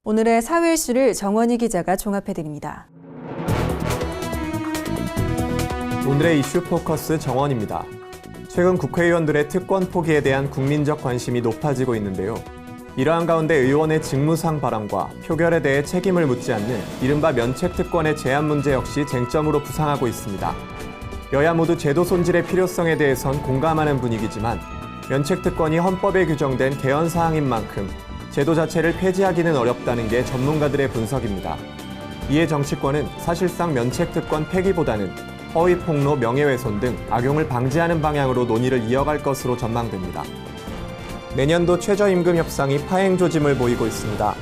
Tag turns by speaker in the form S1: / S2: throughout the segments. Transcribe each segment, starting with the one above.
S1: 오늘의 사회 이슈를 정원희 기자가 종합해드립니다.
S2: 오늘의 이슈 포커스 정원입니다. 최근 국회의원들의 특권 포기에 대한 국민적 관심이 높아지고 있는데요. 이러한 가운데 의원의 직무상 발언과 표결에 대해 책임을 묻지 않는 이른바 면책특권의 제한 문제 역시 쟁점으로 부상하고 있습니다. 여야 모두 제도 손질의 필요성에 대해선 공감하는 분위기지만 면책특권이 헌법에 규정된 개헌 사항인 만큼 제도 자체를 폐지하기는 어렵다는 게 전문가들의 분석입니다. 이에 정치권은 사실상 면책특권 폐기보다는 허위 폭로, 명예훼손 등 악용을 방지하는 방향으로 논의를 이어갈 것으로 전망됩니다. 내년도 최저임금 협상이 파행 조짐을 보이고 있습니다.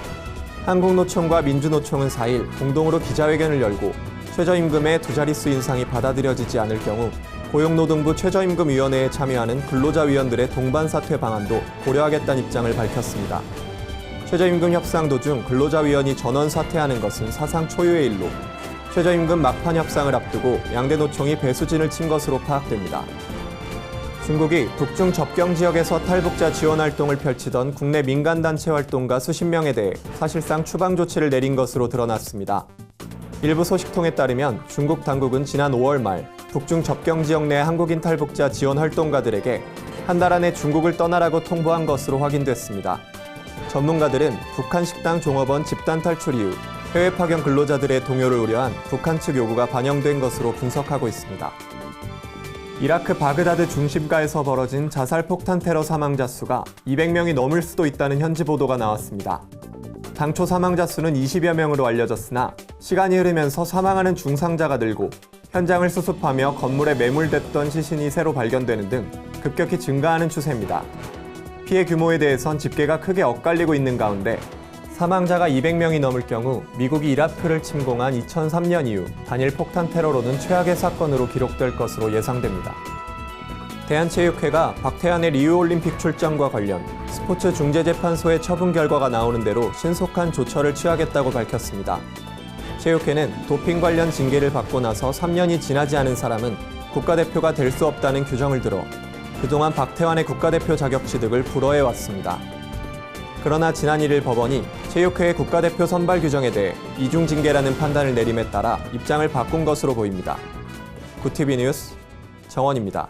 S2: 한국노총과 민주노총은 4일 공동으로 기자회견을 열고 최저임금의 두 자릿수 인상이 받아들여지지 않을 경우 고용노동부 최저임금위원회에 참여하는 근로자위원들의 동반 사퇴 방안도 고려하겠다는 입장을 밝혔습니다. 최저임금 협상 도중 근로자위원이 전원 사퇴하는 것은 사상 초유의 일로 최저임금 막판 협상을 앞두고 양대 노총이 배수진을 친 것으로 파악됩니다. 중국이 북중 접경 지역에서 탈북자 지원 활동을 펼치던 국내 민간단체 활동가 수십 명에 대해 사실상 추방 조치를 내린 것으로 드러났습니다. 일부 소식통에 따르면 중국 당국은 지난 5월 말 북중 접경 지역 내 한국인 탈북자 지원 활동가들에게 한 달 안에 중국을 떠나라고 통보한 것으로 확인됐습니다. 전문가들은 북한 식당 종업원 집단 탈출 이후 해외 파견 근로자들의 동요를 우려한 북한 측 요구가 반영된 것으로 분석하고 있습니다. 이라크 바그다드 중심가에서 벌어진 자살 폭탄 테러 사망자 수가 200명이 넘을 수도 있다는 현지 보도가 나왔습니다. 당초 사망자 수는 20여 명으로 알려졌으나 시간이 흐르면서 사망하는 중상자가 늘고 현장을 수습하며 건물에 매몰됐던 시신이 새로 발견되는 등 급격히 증가하는 추세입니다. 피해 규모에 대해선 집계가 크게 엇갈리고 있는 가운데 사망자가 200명이 넘을 경우 미국이 이라크를 침공한 2003년 이후 단일 폭탄 테러로는 최악의 사건으로 기록될 것으로 예상됩니다. 대한체육회가 박태환의 리우올림픽 출전과 관련 스포츠 중재재판소의 처분 결과가 나오는 대로 신속한 조처를 취하겠다고 밝혔습니다. 체육회는 도핑 관련 징계를 받고 나서 3년이 지나지 않은 사람은 국가대표가 될 수 없다는 규정을 들어 그동안 박태환의 국가대표 자격 취득을 불허해왔습니다. 그러나 지난 1일 법원이 체육회의 국가대표 선발 규정에 대해 이중징계라는 판단을 내림에 따라 입장을 바꾼 것으로 보입니다. 구티비 뉴스 정원입니다.